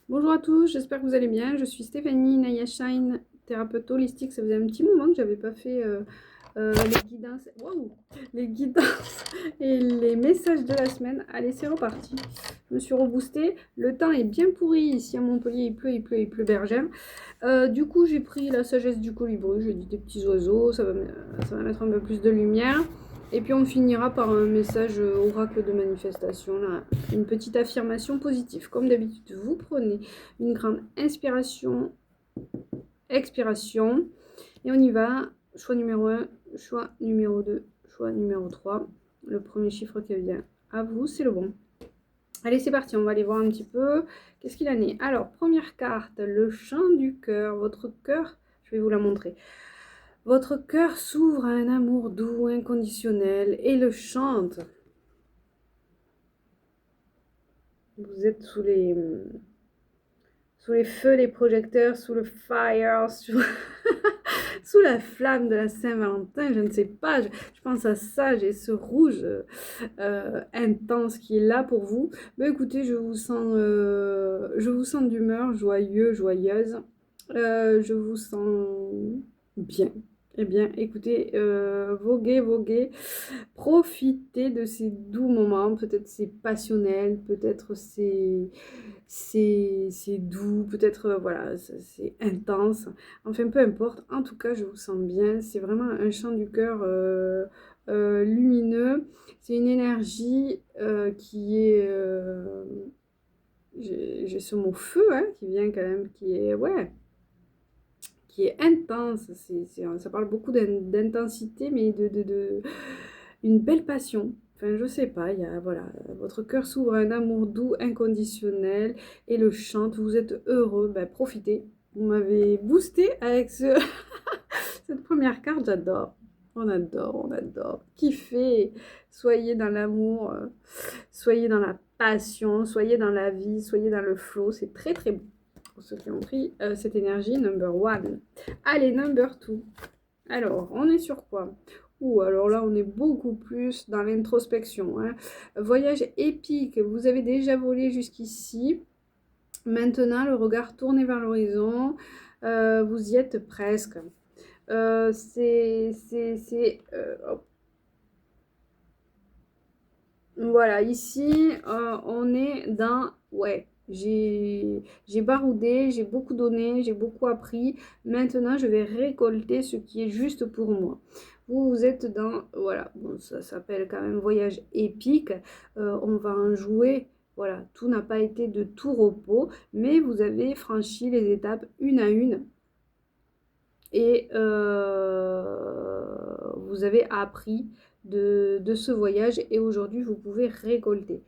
Bonjour à tous, j'espère que vous allez bien. Je suis Stéphanie Nayashine, thérapeute holistique. Ça faisait un petit moment que j'avais pas fait les guidances, les guidances et les messages de la semaine. Allez, c'est reparti. Je me suis reboostée. Le temps est bien pourri ici à Montpellier. Il pleut bergère. Du coup, j'ai pris la sagesse du colibri. J'ai dit des petits oiseaux. Ça va mettre un peu plus de lumière. Et puis on finira par un message oracle de manifestation, là. Une petite affirmation positive. Comme d'habitude, vous prenez une grande inspiration, expiration, et on y va. Choix numéro 1, choix numéro 2, choix numéro 3. Le premier chiffre qui vient à vous, c'est le bon. Allez, c'est parti, on va aller voir un petit peu qu'est-ce qu'il en est. Alors, première carte, le chant du cœur. Votre cœur, je vais vous la montrer. Votre cœur s'ouvre à un amour doux, inconditionnel, et le chante. Vous êtes sous les feux des projecteurs, sous le fire, sous la flamme de la Saint-Valentin, je ne sais pas, je pense à ça, j'ai ce rouge intense qui est là pour vous. Mais écoutez, je vous sens d'humeur, joyeuse, je vous sens bien. Eh bien, écoutez, voguez, profitez de ces doux moments, peut-être c'est passionnel, peut-être c'est doux, peut-être voilà, c'est intense. Enfin, peu importe. En tout cas, je vous sens bien. C'est vraiment un chant du cœur lumineux. C'est une énergie qui est... j'ai ce mot feu hein, qui vient quand même, qui est intense. Ça parle beaucoup d'intensité, mais une belle passion. Enfin, je sais pas, il y a, voilà, votre cœur s'ouvre à un amour doux, inconditionnel, et le chante, vous êtes heureux, ben profitez. Vous m'avez boosté avec cette première carte, j'adore. On adore. Kiffez, soyez dans l'amour, soyez dans la passion, soyez dans la vie, soyez dans le flow, c'est très très bon. Pour ceux qui ont pris cette énergie, number one. Allez, number two. Alors, on est sur quoi? Alors là, on est beaucoup plus dans l'introspection. Hein. Voyage épique, vous avez déjà volé jusqu'ici. Maintenant, le regard tourné vers l'horizon, vous y êtes presque. Voilà, ici, on est dans... Ouais, j'ai baroudé, j'ai beaucoup donné, j'ai beaucoup appris. Maintenant, je vais récolter ce qui est juste pour moi. Vous êtes dans... Voilà, bon, ça s'appelle quand même voyage épique. On va en jouer. Voilà, tout n'a pas été de tout repos, mais vous avez franchi les étapes une à une. Et vous avez appris de ce voyage et aujourd'hui vous pouvez récolter.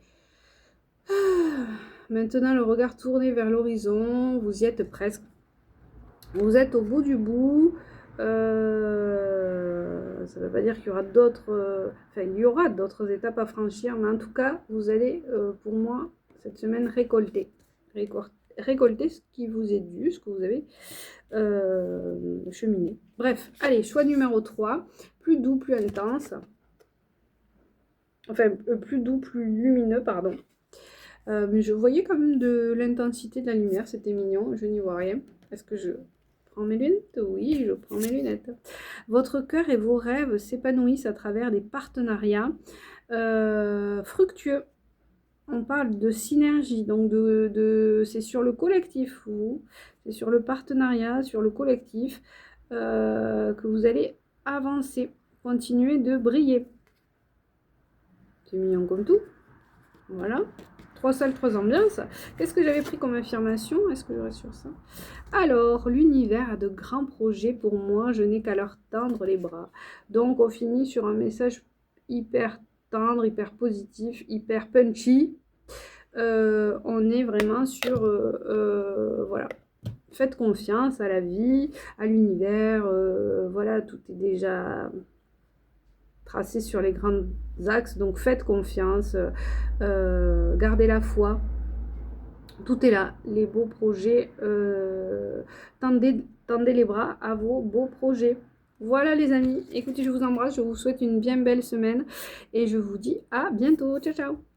Maintenant le regard tourné vers l'horizon, vous y êtes presque. Vous êtes au bout du bout. Ça ne veut pas dire qu'il y aura d'autres... enfin, il y aura d'autres étapes à franchir, mais en tout cas, vous allez, pour moi, cette semaine, récolter ce qui vous est dû, ce que vous avez cheminé. Bref, allez, choix numéro 3. Plus doux, plus intense. Enfin, plus doux, plus lumineux, pardon. Mais je voyais quand même de l'intensité de la lumière, c'était mignon, je n'y vois rien. Est-ce que je prends mes lunettes? Oui, je prends mes lunettes. Votre cœur et vos rêves s'épanouissent à travers des partenariats fructueux. On parle de synergie, donc c'est sur le collectif, c'est sur le partenariat, sur le collectif que vous allez avancer, continuer de briller. C'est mignon comme tout. Voilà. 3 salles, 3 ambiances. Qu'est-ce que j'avais pris comme affirmation? Est-ce que je reste sur ça? Alors, l'univers a de grands projets pour moi, je n'ai qu'à leur tendre les bras. Donc, on finit sur un message hyper tendre, hyper positif, hyper punchy. On est vraiment sur... voilà. Faites confiance à la vie, à l'univers. Voilà, tout est déjà tracé sur les grands axes. Donc, faites confiance. Gardez la foi. Tout est là, les beaux projets. Tendez les bras à vos beaux projets. Voilà les amis, écoutez, je vous embrasse, je vous souhaite une bien belle semaine et je vous dis à bientôt. Ciao, ciao.